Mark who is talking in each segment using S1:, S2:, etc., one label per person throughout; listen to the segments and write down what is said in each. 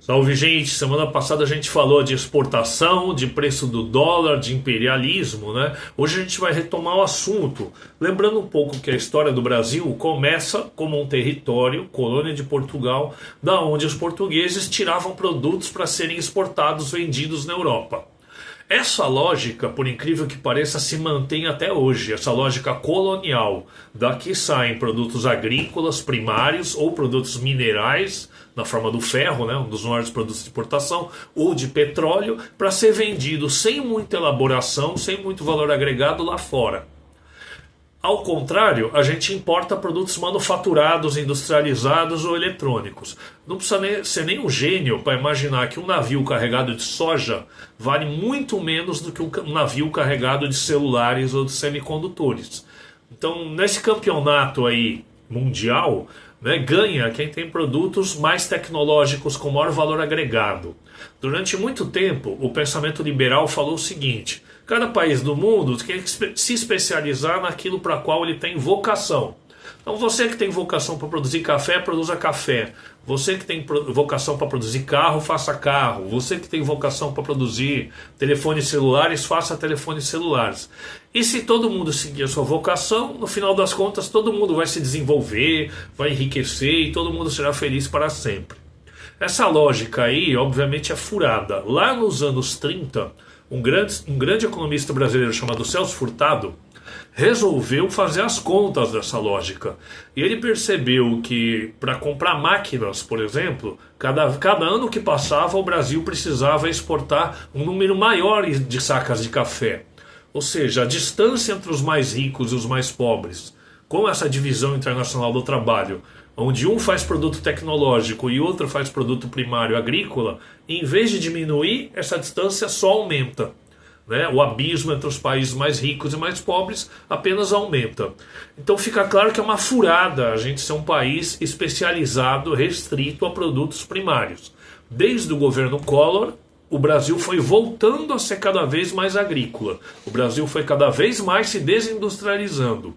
S1: Salve, gente! Semana passada a gente falou de exportação, de preço do dólar, de imperialismo, né? Hoje a gente vai retomar o assunto, lembrando um pouco que a história do Brasil começa como um território, colônia de Portugal, da onde os portugueses tiravam produtos para serem exportados, vendidos na Europa. Essa lógica, por incrível que pareça, se mantém até hoje, essa lógica colonial. Daqui saem produtos agrícolas primários ou produtos minerais, na forma do ferro, né, um dos maiores produtos de exportação, ou de petróleo, para ser vendido sem muita elaboração, sem muito valor agregado lá fora. Ao contrário, a gente importa produtos manufaturados, industrializados ou eletrônicos. Não precisa ser nem um gênio para imaginar que um navio carregado de soja vale muito menos do que um navio carregado de celulares ou de semicondutores. Então, nesse campeonato aí mundial, né, ganha quem tem produtos mais tecnológicos com maior valor agregado. Durante muito tempo, o pensamento liberal falou o seguinte: cada país do mundo tem que se especializar naquilo para qual ele tem vocação. Então você que tem vocação para produzir café, produza café. Você que tem vocação para produzir carro, faça carro. Você que tem vocação para produzir telefones celulares, faça telefones celulares. E se todo mundo seguir a sua vocação, no final das contas todo mundo vai se desenvolver, vai enriquecer e todo mundo será feliz para sempre. Essa lógica aí, obviamente, é furada. Lá nos anos 30, um grande economista brasileiro chamado Celso Furtado resolveu fazer as contas dessa lógica. E ele percebeu que para comprar máquinas, por exemplo, cada ano que passava o Brasil precisava exportar um número maior de sacas de café. Ou seja, a distância entre os mais ricos e os mais pobres, com essa divisão internacional do trabalho, onde um faz produto tecnológico e outro faz produto primário agrícola, em vez de diminuir, essa distância só aumenta. Né? O abismo entre os países mais ricos e mais pobres apenas aumenta. Então fica claro que é uma furada a gente ser um país especializado, restrito a produtos primários. Desde o governo Collor, o Brasil foi voltando a ser cada vez mais agrícola. O Brasil foi cada vez mais se desindustrializando.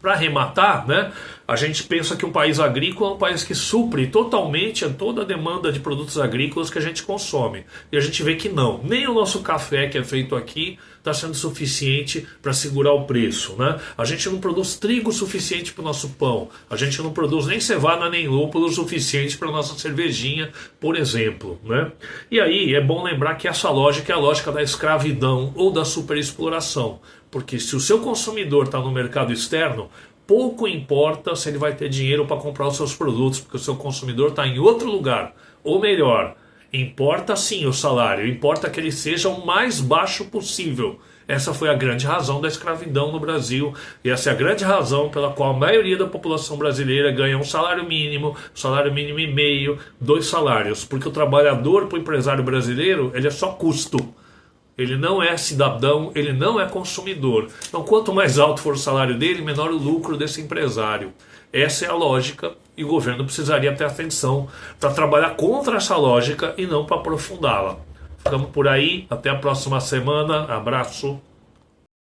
S1: Para arrematar, né, a gente pensa que um país agrícola é um país que supre totalmente toda a demanda de produtos agrícolas que a gente consome. E a gente vê que não. Nem o nosso café que é feito aqui está sendo suficiente para segurar o preço. Né? A gente não produz trigo suficiente para o nosso pão. A gente não produz nem cevada nem lúpulo suficiente para a nossa cervejinha, por exemplo. Né? E aí é bom lembrar que essa lógica é a lógica da escravidão ou da superexploração. Porque se o seu consumidor está no mercado externo, pouco importa se ele vai ter dinheiro para comprar os seus produtos, porque o seu consumidor está em outro lugar. Ou melhor, importa sim o salário, importa que ele seja o mais baixo possível. Essa foi a grande razão da escravidão no Brasil, e essa é a grande razão pela qual a maioria da população brasileira ganha um salário mínimo e meio, 2 salários. Porque o trabalhador, para o empresário brasileiro, ele é só custo. Ele não é cidadão, ele não é consumidor. Então, quanto mais alto for o salário dele, menor o lucro desse empresário. Essa é a lógica e o governo precisaria ter atenção para trabalhar contra essa lógica e não para aprofundá-la. Ficamos por aí, até a próxima semana, abraço.